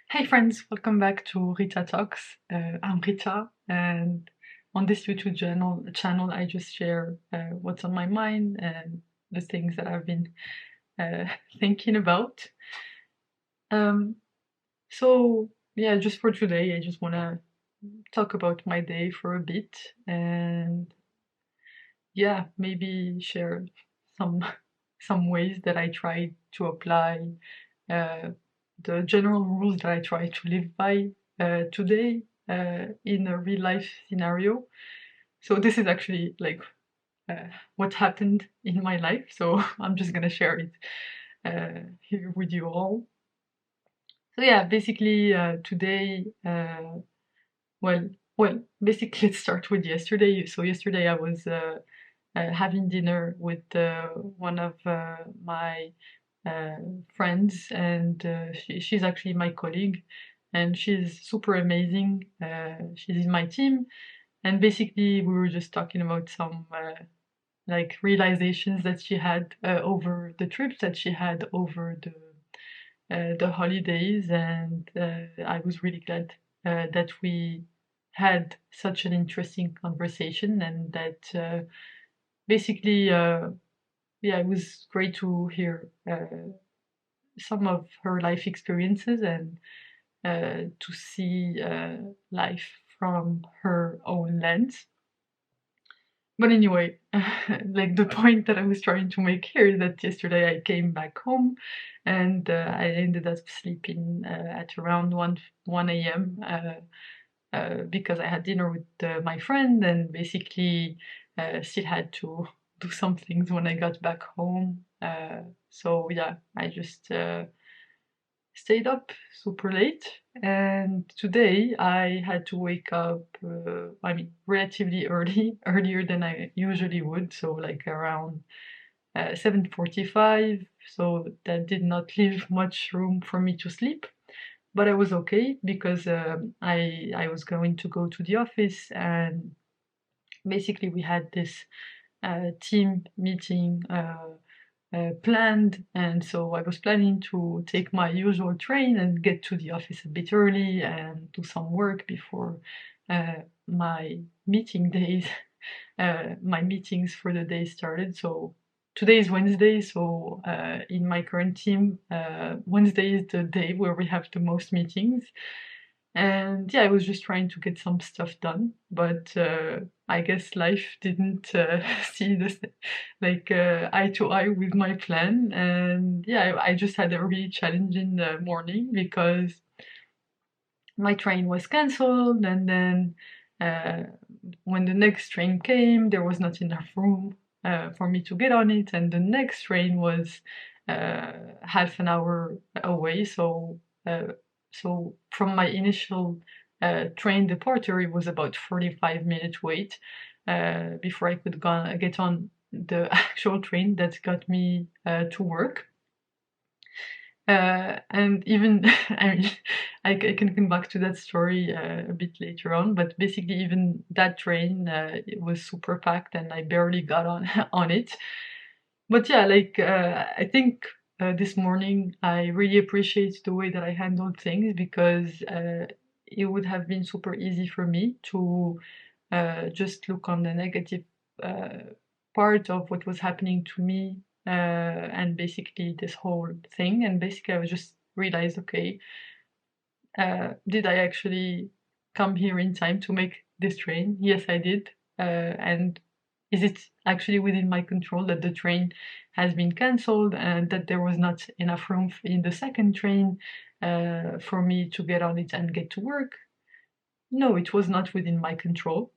Hey friends, welcome back to Rita Talks. I'm Rita, and on this YouTube channel I just share what's on my mind and the things that I've been uh, thinking about. Um, so yeah, just for today, I just want to talk about my day for a bit, and yeah, maybe share some some ways that I try to apply uh, the general rules that I try to live by today in a real life scenario. So this is actually like what happened in my life. So I'm just gonna share it here with you all. So yeah, basically today, well, basically let's start with yesterday. So yesterday I was having dinner with one of my uh, friends, and she's actually my colleague, and she's super amazing. She's in my team, and basically we were just talking about some like realizations that she had over the trips that she had over the holidays, and I was really glad that we had such an interesting conversation, and that basically yeah, it was great to hear some of her life experiences and to see life from her own lens. But anyway, like the point that I was trying to make here is that yesterday I came back home and I ended up sleeping at around 1 a.m. Because I had dinner with my friend, and basically still had to do some things when I got back home. So yeah, I just stayed up super late, and today I had to wake up, I mean, relatively early, earlier than I usually would, so like around 7:45, so that did not leave much room for me to sleep. But I was okay because I was going to go to the office, and basically we had this team meeting planned, and so I was planning to take my usual train and get to the office a bit early and do some work before my meeting days, my meetings for the day started. So today is Wednesday, so in my current team, Wednesday is the day where we have the most meetings. And yeah, I was just trying to get some stuff done, but I guess life didn't see this like eye to eye with my plan. And yeah, I just had a really challenging morning because my train was cancelled, and then uh, when the next train came, there was not enough room for me to get on it, and the next train was half an hour away. Uh, so from my initial train departure, it was about 45-minute wait before I could get on the actual train that got me to work. And even, I mean, I can come back to that story a bit later on, but basically, even that train, it was super packed and I barely got on on it. But yeah, like, I think this morning I really appreciate the way that I handled things, because it would have been super easy for me to just look on the negative uh, part of what was happening to me, and basically this whole thing. And basically, I was just realized, okay, did I actually come here in time to make this train? Yes, I did. And is it actually within my control that the train has been cancelled and that there was not enough room in the second train for me to get on it and get to work? No, it was not within my control.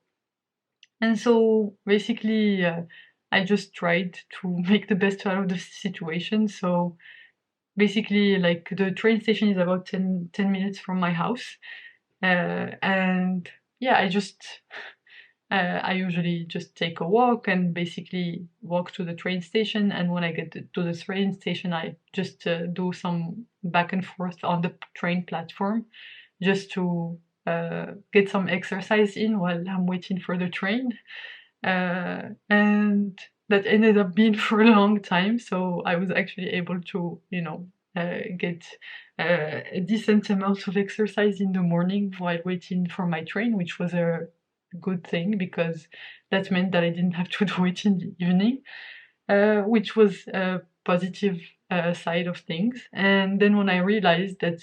And so basically, I just tried to make the best out of the situation. So basically, like, the train station is about 10 minutes from my house. And yeah, I usually just take a walk and basically walk to the train station. And when I get to the train station, I just do some back and forth on the train platform just to get some exercise in while I'm waiting for the train. And that ended up being for a long time. So I was actually able to, get a decent amount of exercise in the morning while waiting for my train, which was a good thing because that meant that I didn't have to do it in the evening, which was a positive side of things. And then when I realized that,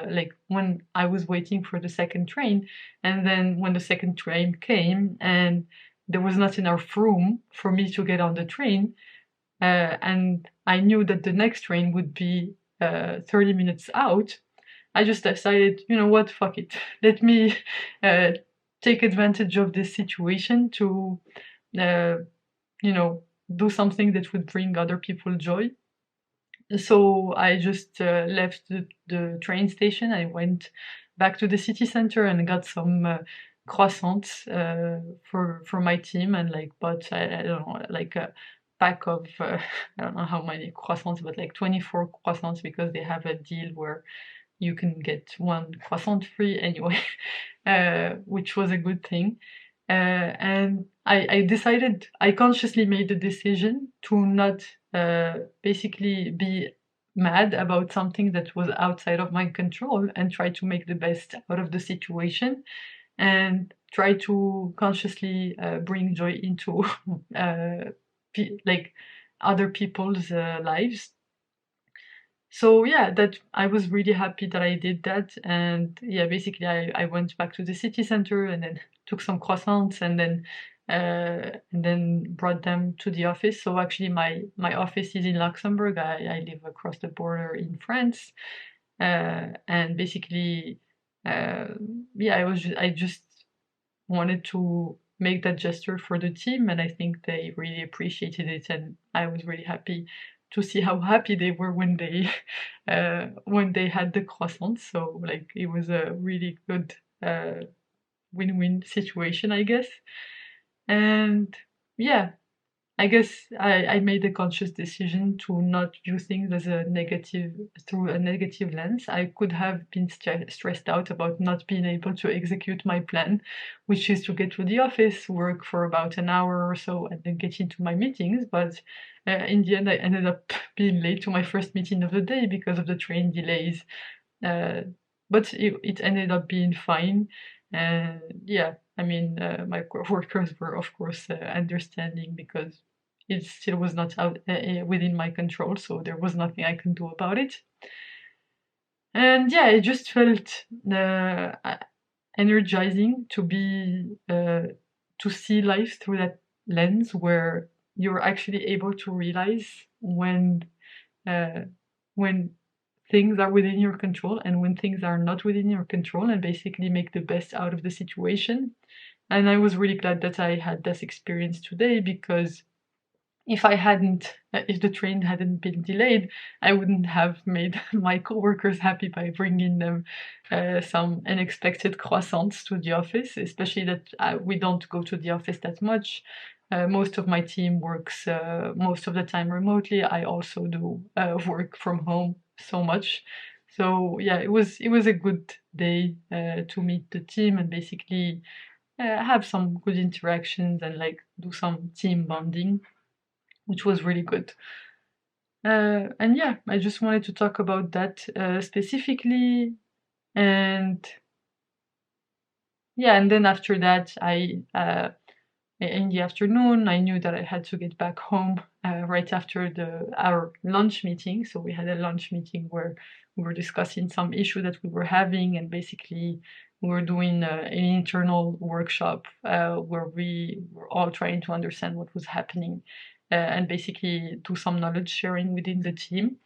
like when I was waiting for the second train, and then when the second train came and there was not enough room for me to get on the train, and I knew that the next train would be 30 minutes out, I just decided, you know what, fuck it. Let me uh, take advantage of this situation to, uh, you know, do something that would bring other people joy. So I just left the train station. I went back to the city center and got some croissants for my team, and like bought, I don't know, like a pack of I don't know how many croissants, but like 24 croissants because they have a deal where you can get one croissant free anyway, which was a good thing. And I decided, I consciously made the decision to not basically be mad about something that was outside of my control and try to make the best out of the situation and try to consciously bring joy into like other people's lives. So yeah, that I was really happy that I did that. And yeah, basically I went back to the city center and then took some croissants and then brought them to the office. So actually my office is in Luxembourg. I live across the border in France. And basically uh, yeah, I just wanted to make that gesture for the team, and I think they really appreciated it, and I was really happy to see how happy they were when they had the croissants. So like it was a really good win-win situation, I guess. And yeah, I guess I made a conscious decision to not view things as a negative through a negative lens. I could have been stressed out about not being able to execute my plan, which is to get to the office, work for about an hour or so, and then get into my meetings. But in the end, I ended up being late to my first meeting of the day because of the train delays. Uh, but it ended up being fine. And yeah, I mean, my workers were, of course, understanding because it still was not out within my control, so there was nothing I can do about it. And yeah, it just felt energizing to be to see life through that lens where you're actually able to realize uh, when things are within your control and when things are not within your control, and basically make the best out of the situation. And I was really glad that I had this experience today because if the train hadn't been delayed, I wouldn't have made my coworkers happy by bringing them some unexpected croissants to the office, especially that we don't go to the office that much. Most of my team works most of the time remotely. I also do work from home so much. So yeah, it was a good day to meet the team and basically have some good interactions and like do some team bonding, which was really good. And yeah, I just wanted to talk about that specifically. And yeah, and then after that, in the afternoon, I knew that I had to get back home right after our lunch meeting. So we had a lunch meeting where we were discussing some issue that we were having, and basically we were doing an internal workshop where we were all trying to understand what was happening and basically do some knowledge sharing within the team.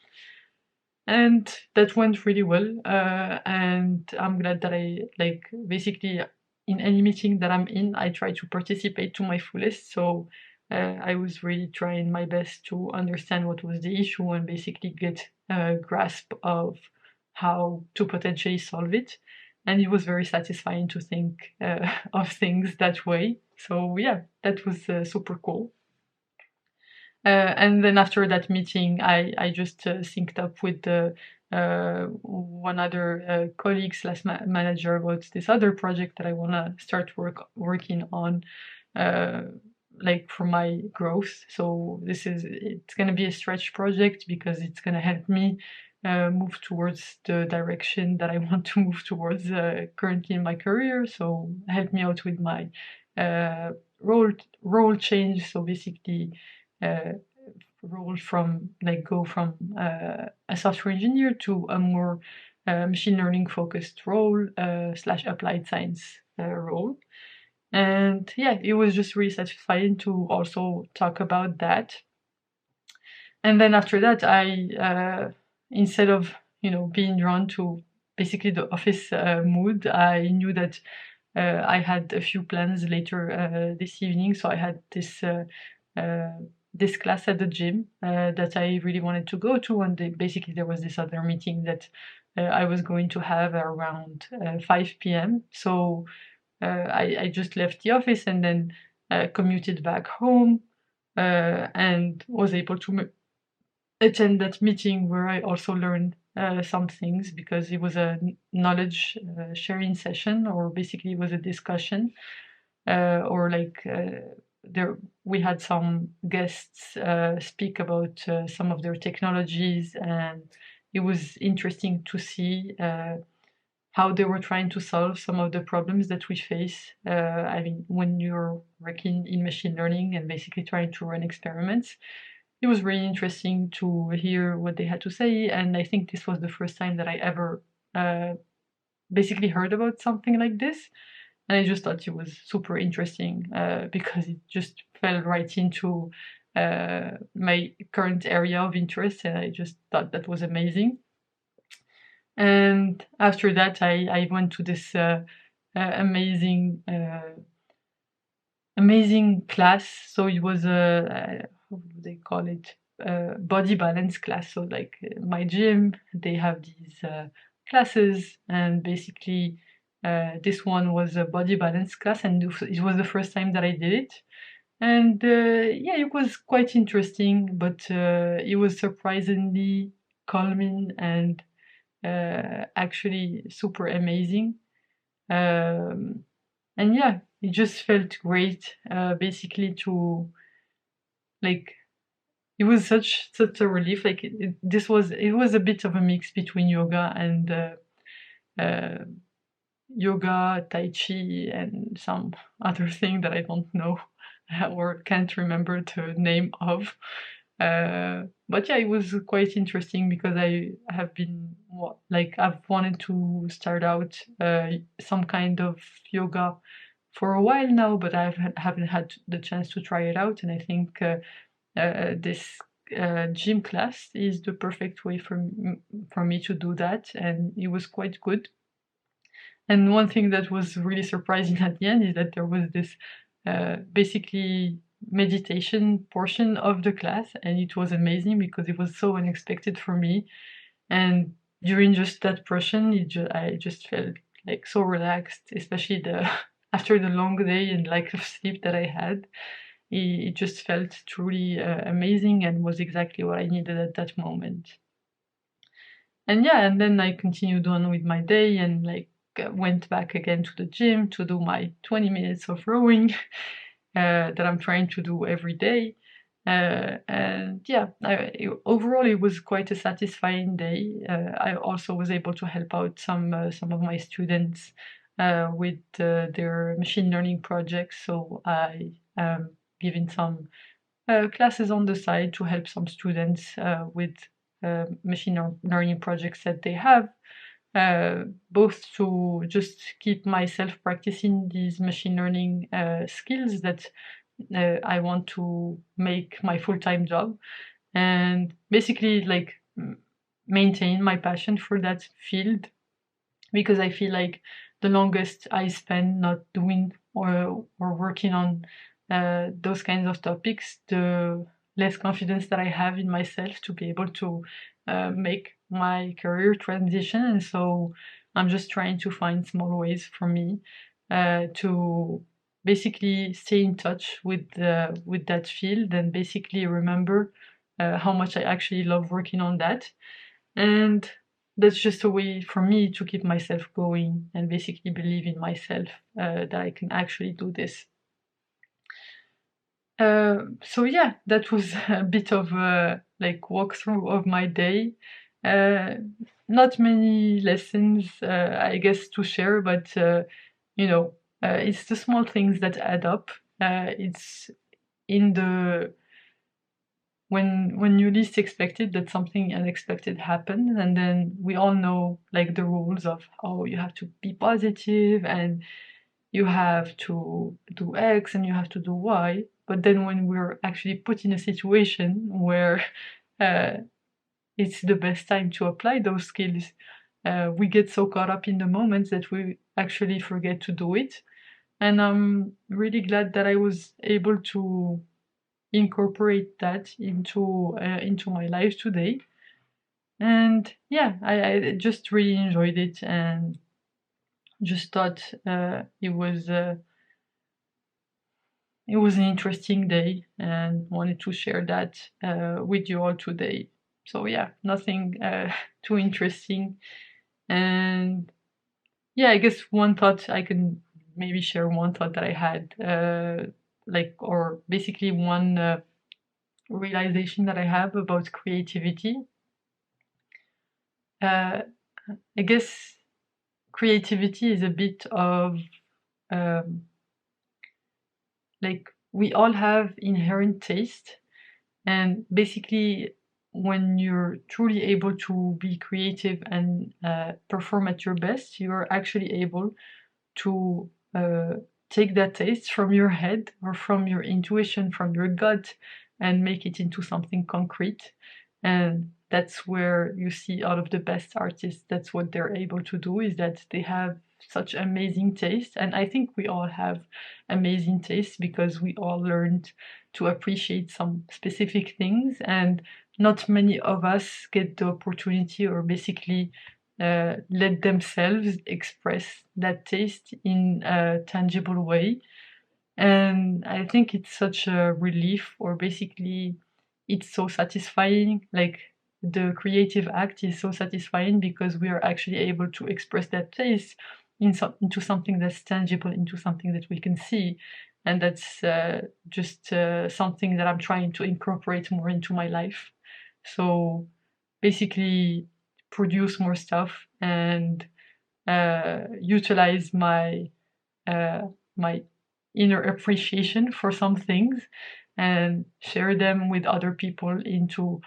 And that went really well. And I'm glad that I like basically in any meeting that I'm in, I try to participate to my fullest. So I was really trying my best to understand what was the issue and basically get a grasp of how to potentially solve it. And it was very satisfying to think of things that way. So yeah, that was super cool. And then after that meeting, I just synced up with one other colleague slash manager about this other project that I want to start working on, uh, like for my growth. So it's going to be a stretch project because it's going to help me move towards the direction that I want to move towards currently in my career. So help me out with my role change. So basically, role from go from a software engineer to a more machine learning focused role slash applied science role. And yeah, it was just really satisfying to also talk about that. And then after that, I instead of being drawn to basically the office mood, I knew that I had a few plans later this evening. So I had this class at the gym that I really wanted to go to, and basically there was this other meeting that I was going to have around 5 p.m. So I just left the office and then commuted back home and was able to attend that meeting where I also learned some things, because it was a knowledge sharing session, or basically it was a discussion, or there we had some guests speak about some of their technologies, and it was interesting to see how they were trying to solve some of the problems that we face. I mean, when you're working in machine learning and basically trying to run experiments, it was really interesting to hear what they had to say. And I think this was the first time that I ever basically heard about something like this. And I just thought it was super interesting because it just fell right into my current area of interest, and I just thought that was amazing. And after that, I went to this amazing amazing class. So it was a how do they call it, body balance class. So like my gym, they have these classes, and basically this one was a body balance class, and it was the first time that I did it. And yeah, it was quite interesting, but it was surprisingly calming and actually super amazing. Um, and yeah, it just felt great, basically to like it was such a relief. Like it was a bit of a mix between yoga and uh, yoga, tai chi, and some other thing that I don't know or can't remember the name of. But yeah, it was quite interesting because I have been like I've wanted to start out some kind of yoga for a while now, but haven't had the chance to try it out. And I think this gym class is the perfect way for me to do that, and it was quite good. And one thing that was really surprising at the end is that there was this basically meditation portion of the class, and it was amazing because it was so unexpected for me. And during just that portion, I just felt like so relaxed, especially the after the long day and lack of sleep that I had. It just felt truly amazing and was exactly what I needed at that moment. And yeah, and then I continued on with my day and went back again to the gym to do my 20 minutes of rowing that I'm trying to do every day. And yeah, overall it was quite a satisfying day. I also was able to help out some of my students with their machine learning projects. So I given some classes on the side to help some students with machine learning projects that they have, both to just keep myself practicing these machine learning skills that I want to make my full-time job, and basically maintain my passion for that field, because I feel like the longest I spend not doing or working on those kinds of topics, the less confidence that I have in myself to be able to make my career transition. And so I'm just trying to find small ways for me to basically stay in touch with that field, and basically remember how much I actually love working on that. And that's just a way for me to keep myself going and basically believe in myself that I can actually do this. So yeah, that was a bit of a walkthrough of my day. Not many lessons, I guess, to share, but it's the small things that add up. It's in the when you least expect it that something unexpected happens, and then we all know like the rules of, oh, you have to be positive and you have to do X and you have to do Y. But then when we're actually put in a situation where uh, it's the best time to apply those skills, we get so caught up in the moment that we actually forget to do it. And I'm really glad that I was able to incorporate that into my life today. And yeah, I just really enjoyed it and just thought it was an interesting day and wanted to share that with you all today. So yeah, nothing too interesting. And yeah, I guess one thought I can maybe share one thought that I had, or basically one realization that I have about creativity. Uh, I guess creativity is a bit of um, like we all have inherent taste, and basically, when you're truly able to be creative and perform at your best, you're actually able to take that taste from your head or from your intuition, from your gut, and make it into something concrete. And that's where you see all of the best artists. That's what they're able to do, is that they have such amazing taste. And I think we all have amazing taste because we all learned to appreciate some specific things. And not many of us get the opportunity, or basically let themselves express that taste in a tangible way. And I think it's such a relief, or basically, it's so satisfying. Like, the creative act is so satisfying because we are actually able to express that taste into something that's tangible, into something that we can see. And that's just something that I'm trying to incorporate more into my life. So basically, produce more stuff and utilize uh, my inner appreciation for some things and share them with other people into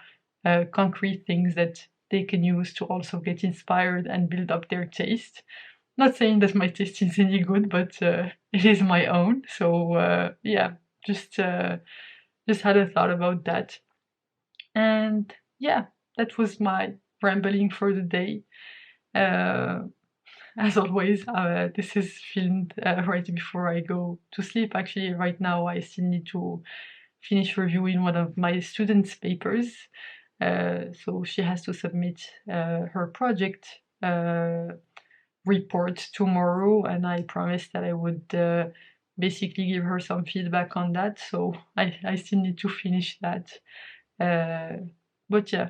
concrete things that they can use to also get inspired and build up their taste. Not saying that my taste is any good, but it is my own. So yeah, just had a thought about that. And yeah, that was my rambling for the day. Uh, as always, this is filmed right before I go to sleep. Actually, right now, I still need to finish reviewing one of my students' papers. So she has to submit her project report tomorrow, and I promised that I would basically give her some feedback on that. So I still need to finish that. But yeah,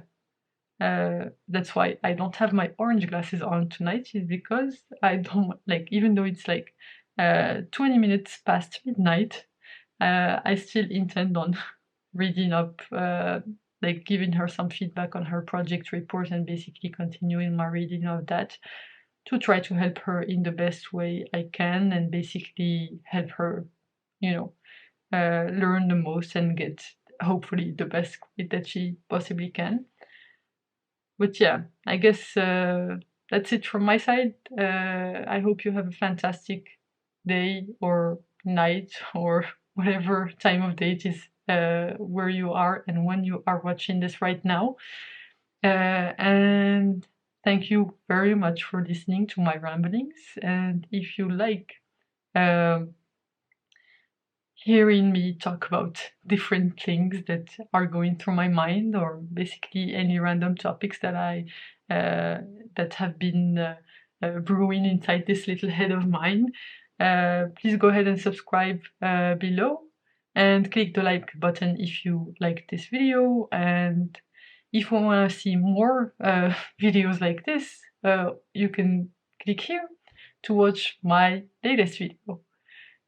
that's why I don't have my orange glasses on tonight, is because I don't like, even though it's like 20 minutes past midnight, I still intend on reading up, like giving her some feedback on her project report and basically continuing my reading of that to try to help her in the best way I can and basically help her, you know, learn the most and get hopefully the best grade that she possibly can. But yeah, I guess that's it from my side. I hope you have a fantastic day or night or whatever time of day it is where you are and when you are watching this right now. And thank you very much for listening to my ramblings. And if you like um, hearing me talk about different things that are going through my mind, or basically any random topics that have been brewing inside this little head of mine, please go ahead and subscribe below and click the like button if you like this video. And if you want to see more videos like this, you can click here to watch my latest video.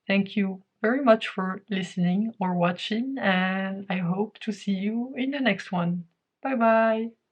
Thank you very much for listening or watching, and I hope to see you in the next one. Bye bye!